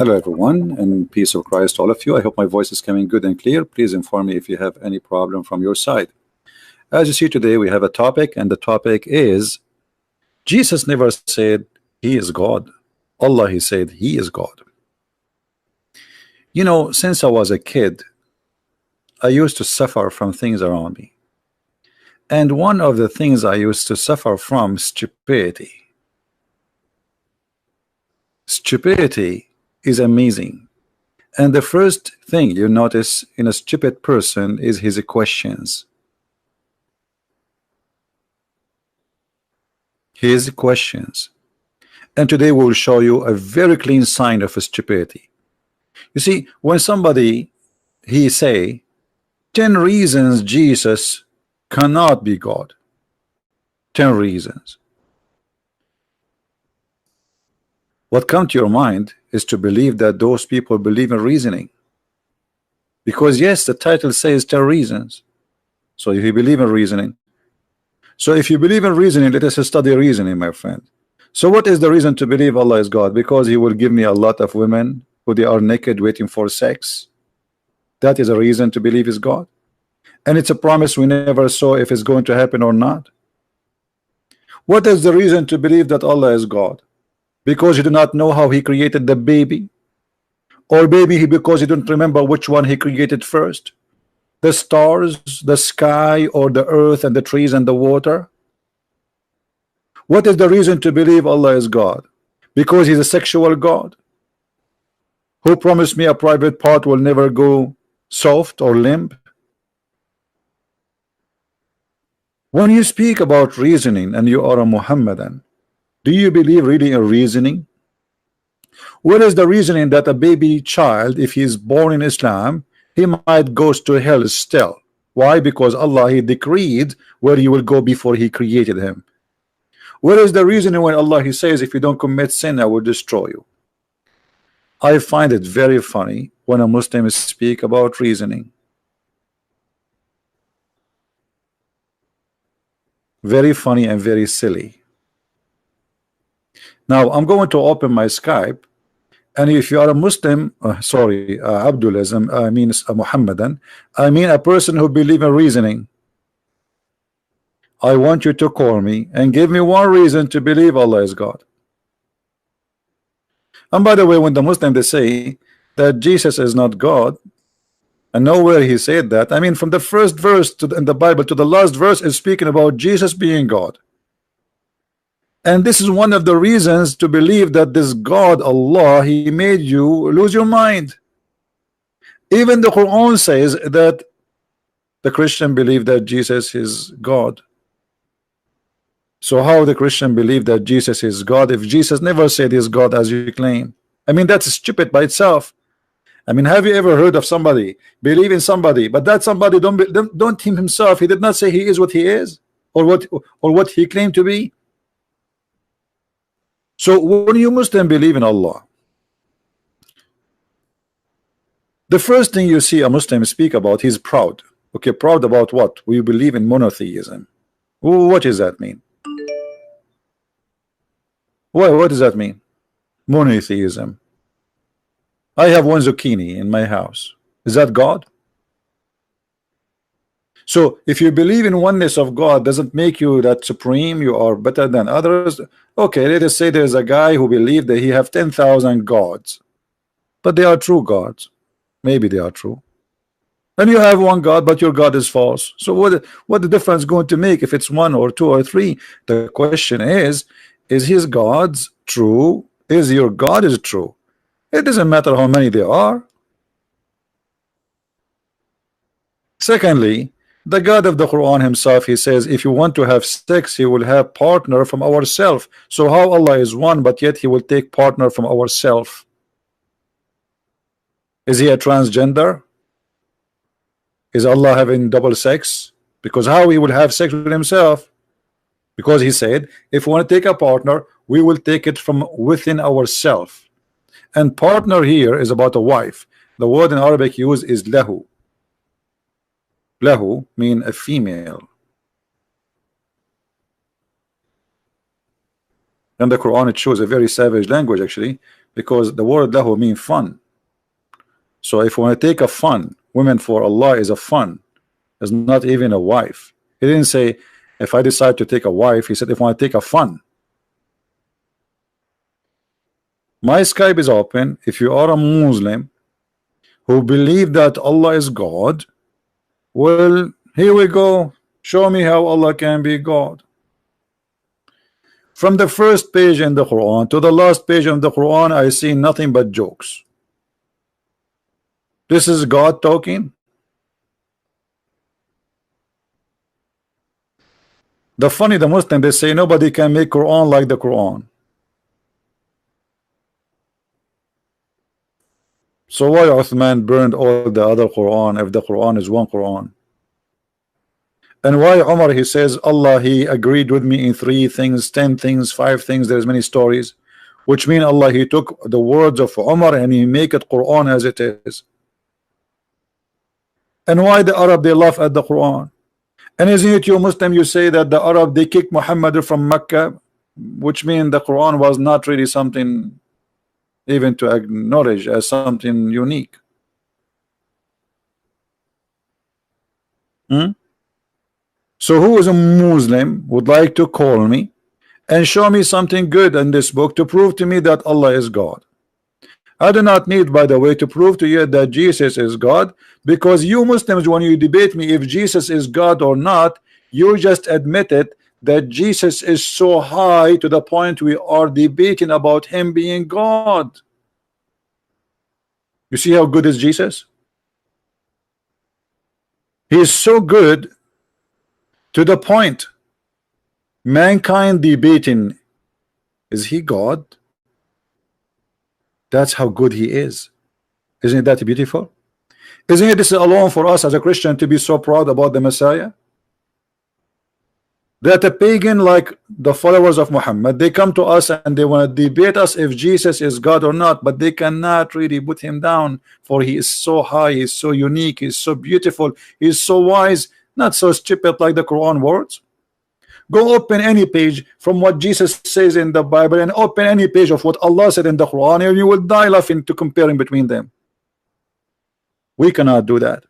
Hello everyone, and peace of Christ to all of you. I hope my voice is coming good and clear. Please inform me if you have any problem from your side. As you see today, we have a topic, and the topic is Jesus never said he is God. Allah, he said he is God. You know, since I was a kid, I used to suffer from things around me. And one of the things I used to suffer from is stupidity. Stupidity is amazing. And the first thing you notice in a stupid person is his questions. His questions. And today we will show you a very clean sign of a stupidity. You see, when somebody he say 10 reasons Jesus cannot be God. 10 reasons. What comes to your mind is to believe that those people believe in reasoning. Because yes, the title says 10 reasons. So if you believe in reasoning. So if you believe in reasoning, let us study reasoning, my friend. So what is the reason to believe Allah is God? Because he will give me a lot of women who they are naked waiting for sex. That is a reason to believe is God. And it's a promise we never saw if it's going to happen or not. What is the reason to believe that Allah is God? Because you do not know how he created the baby, or maybe because you don't remember which one he created first, the stars, the sky, or the earth and the trees and the water. What is the reason to believe Allah is God? Because he's a sexual God who promised me a private part will never go soft or limp. When you speak about reasoning and you are a Muhammadan, do you believe really in reasoning? What is the reasoning that a baby child, if he is born in Islam, he might goes to hell still? Why? Because Allah he decreed where he will go before he created him. What is the reasoning when Allah he says if you don't commit sin I will destroy you? I find it very funny when a Muslim speak about reasoning. Very funny and very silly. Now I'm going to open my Skype, and if you are a Muslim, Abdulism, I mean a Muhammadan, I mean a person who believes in reasoning, I want you to call me and give me one reason to believe Allah is God. And by the way, when the Muslim they say that Jesus is not God, and nowhere he said that, I mean from the first verse in the Bible to the last verse is speaking about Jesus being God. And this is one of the reasons to believe that this God, Allah, he made you lose your mind. Even the Quran says that the Christian believe that Jesus is God. So how the Christian believe that Jesus is God if Jesus never said he's God as you claim? I mean, that's stupid by itself. I mean, have you ever heard of somebody believe in somebody, but that somebody don't him himself, he did not say he is what he is, or what he claimed to be? So when you Muslim believe in Allah, the first thing you see a Muslim speak about, he's proud. Okay, proud about what? We believe in monotheism. What does that mean? What does that mean? Monotheism. I have one zucchini in my house. Is that God? So if you believe in oneness of God, doesn't make you that supreme, you are better than others. Okay, let us say there's a guy who believed that he have 10,000 gods, but they are true gods. Maybe they are true. And you have one God, but your God is false. So what the difference going to make if it's 1 or 2 or 3? The question is his gods true? Is your God is true? It doesn't matter how many there are. Secondly, the God of the Quran himself, he says if you want to have sex he will have partner from ourself. So how Allah is one but yet he will take partner from ourself? Is he a transgender? Is Allah having double sex? Because how he will have sex with himself? Because he said if we want to take a partner we will take it from within ourselves. And partner here is about a wife. The word in Arabic used is lahu. Lahu mean a female. In the Quran it shows a very savage language actually, because the word lahu means fun. So if we want to take a fun, women for Allah is a fun, is not even a wife. He didn't say if I decide to take a wife, he said if I want to take a fun. My Skype is open. If you are a Muslim who believe that Allah is God, well, here we go. Show me how Allah can be God. From the first page in the Quran to the last page of the Quran, I see nothing but jokes. This is God talking. The Muslim, they say nobody can make Quran like the Quran. So why Uthman burned all the other Quran if the Quran is one Quran? And why Umar, he says Allah, he agreed with me in 3 things, 10 things, 5 things, there's many stories, which mean Allah, he took the words of Umar and he make it Quran as it is. And why the Arab, they laugh at the Quran? And isn't it you Muslim, you say that the Arab, they kicked Muhammad from Mecca, which means the Quran was not really something even to acknowledge as something unique. So who is a Muslim would like to call me and show me something good in this book to prove to me that Allah is God? I do not need, by the way, to prove to you that Jesus is God, because you Muslims, when you debate me if Jesus is God or not, you just admitted that Jesus is so high to the point we are debating about him being God. You see how good is Jesus? He is so good to the point mankind debating, is he God? That's how good he is. Isn't that beautiful? Isn't it this alone for us as a Christian to be so proud about the Messiah? That a pagan like the followers of Muhammad, they come to us and they want to debate us if Jesus is God or not, but they cannot really put him down, for he is so high, he is so unique, he is so beautiful, he is so wise, not so stupid like the Quran words. Go open any page from what Jesus says in the Bible and open any page of what Allah said in the Quran, and you will die laughing to comparing between them. We cannot do that.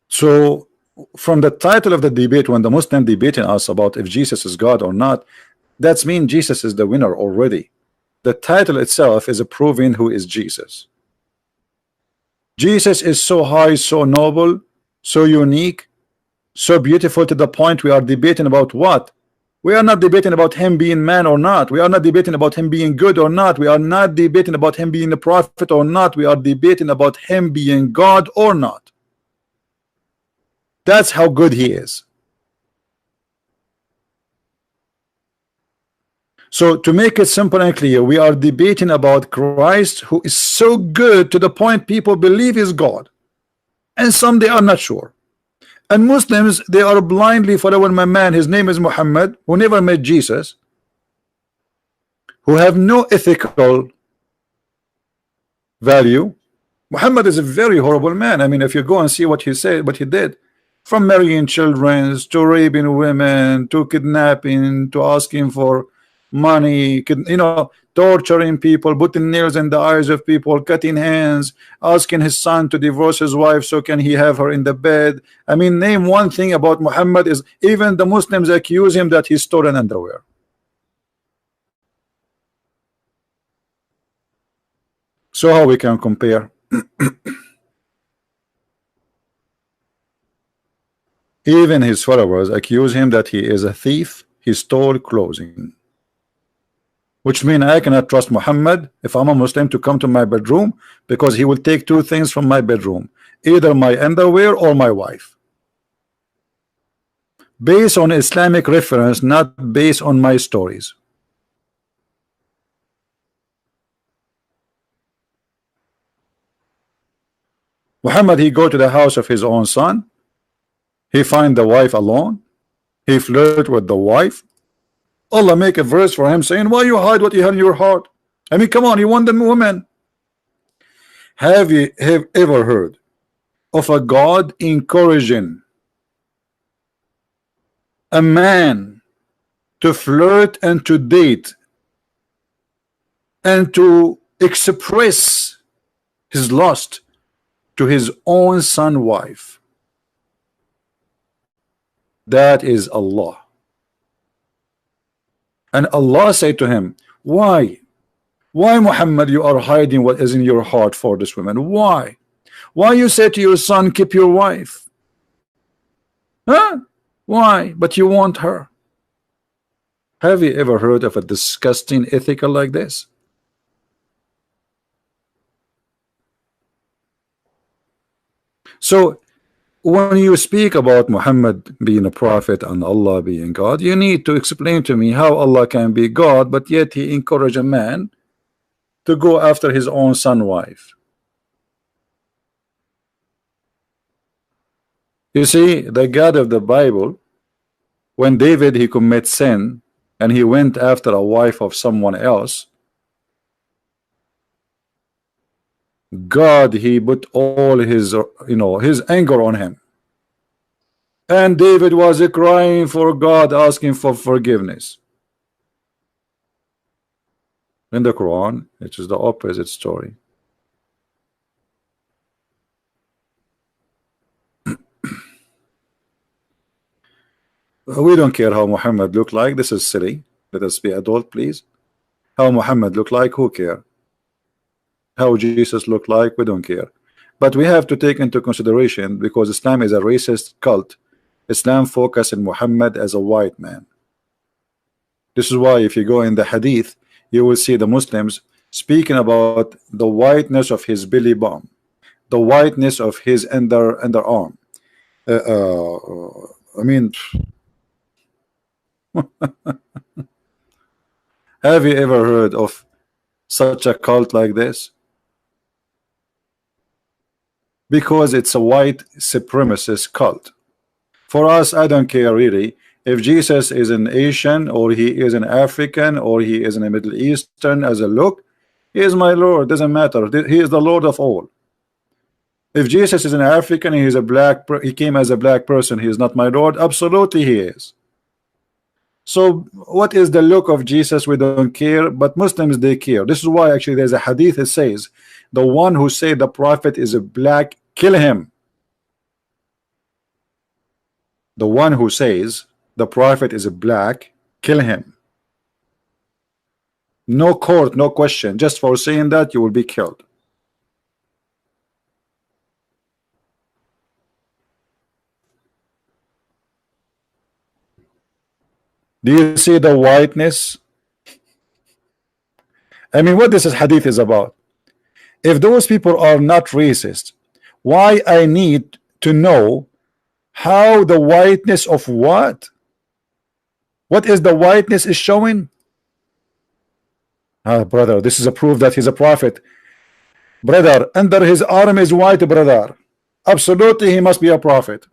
So from the title of the debate, when the Muslim debating us about if Jesus is God or not, that's mean Jesus is the winner already. The title itself is proving who is Jesus. Jesus is so high, so noble, so unique, so beautiful, to the point we are debating about what? We are not debating about him being man or not. We are not debating about him being good or not. We are not debating about him being a prophet or not. We are debating about him being God or not. That's how good he is. So to make it simple and clear, we are debating about Christ, who is so good to the point people believe is God, and some they are not sure. And Muslims, they are blindly following my man, his name is Muhammad, who never met Jesus, who have no ethical value. Muhammad is a very horrible man. I mean, if you go and see what he said, what he did, from marrying children to raping women to kidnapping to asking for money, you know, torturing people, putting nails in the eyes of people, cutting hands, asking his son to divorce his wife so can he have her in the bed. I mean, name one thing about Muhammad is even the Muslims accuse him that he's stolen underwear. So how we can compare? Even his followers accuse him that he is a thief, he stole clothing. Which means I cannot trust Muhammad if I'm a Muslim to come to my bedroom, because he will take 2 things from my bedroom, either my underwear or my wife, based on Islamic reference, not based on my stories. Muhammad, he go to the house of his own son, he find the wife alone, he flirt with the wife. Allah make a verse for him saying, why you hide what you have in your heart? I mean, come on, you want the woman. Have you ever heard of a God encouraging a man to flirt and to date and to express his lust to his own son wife? That is Allah. And Allah said to him, why Muhammad, you are hiding what is in your heart for this woman? Why you say to your son, keep your wife? Huh? Why? But you want her. Have you ever heard of a disgusting ethical like this? So when you speak about Muhammad being a prophet and Allah being God, you need to explain to me how Allah can be God, but yet he encouraged a man to go after his own son wife. You see, the God of the Bible, when David he commit sin and he went after a wife of someone else, God he put all his his anger on him, and David was crying for God, asking for forgiveness. In the Quran it is the opposite story. We don't care how Muhammad looked like. This is silly. Let us be adult, please. How Muhammad looked like, who care? How Jesus looked like, we don't care. But we have to take into consideration, because Islam is a racist cult, Islam focuses on Muhammad as a white man. This is why if you go in the hadith, you will see the Muslims speaking about the whiteness of his belly button, the whiteness of his underarm. I mean, have you ever heard of such a cult like this? Because it's a white supremacist cult. For us, I don't care really if Jesus is an Asian or he is an African or he is in a Middle Eastern. As a look, he is my Lord, doesn't matter. He is the Lord of all. If Jesus is an African, he is a black, he came as a black person, he is not my Lord. Absolutely he is. So what is the look of Jesus? We don't care, but Muslims they care. This is why actually there's a hadith that says the one who say the prophet is a black, kill him. The one who says the prophet is a black, kill him. No court, no question. Just for saying that, you will be killed. Do you see the whiteness? I mean, what this hadith is about. If those people are not racist, why I need to know how the whiteness of what? What is the whiteness is showing? Ah, brother, this is a proof that he's a prophet. Brother, under his arm is white, brother. Absolutely, he must be a prophet.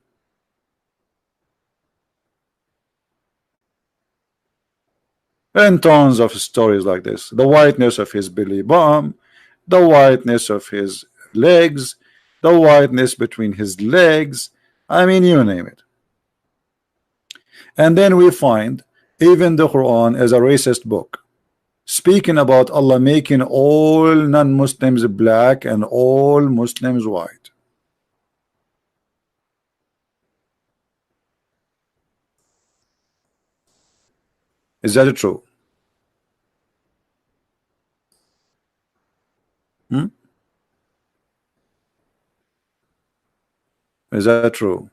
And tons of stories like this. The whiteness of his belly button, the whiteness of his legs, the whiteness between his legs. I mean, you name it. And then we find even the Quran as a racist book, speaking about Allah making all non-Muslims black and all Muslims white. Is that true? Is that true?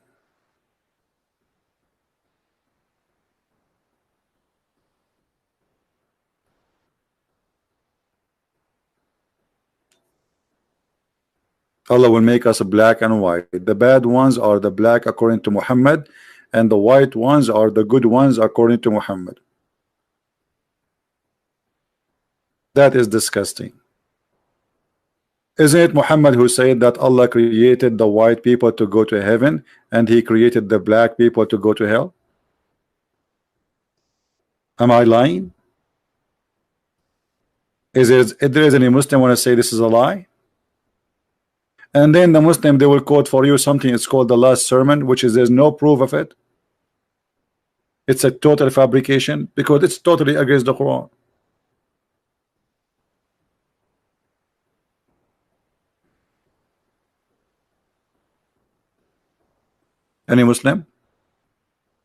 Allah will make us black and white. The bad ones are the black according to Muhammad, and the white ones are the good ones according to Muhammad. That is disgusting. Isn't it Muhammad who said that Allah created the white people to go to heaven and he created the black people to go to hell? Am I lying? Is there any Muslim want to say this is a lie? And then the Muslim, they will quote for you something, it's called the last sermon, which is there's no proof of it. It's a total fabrication because it's totally against the Quran. Any Muslim?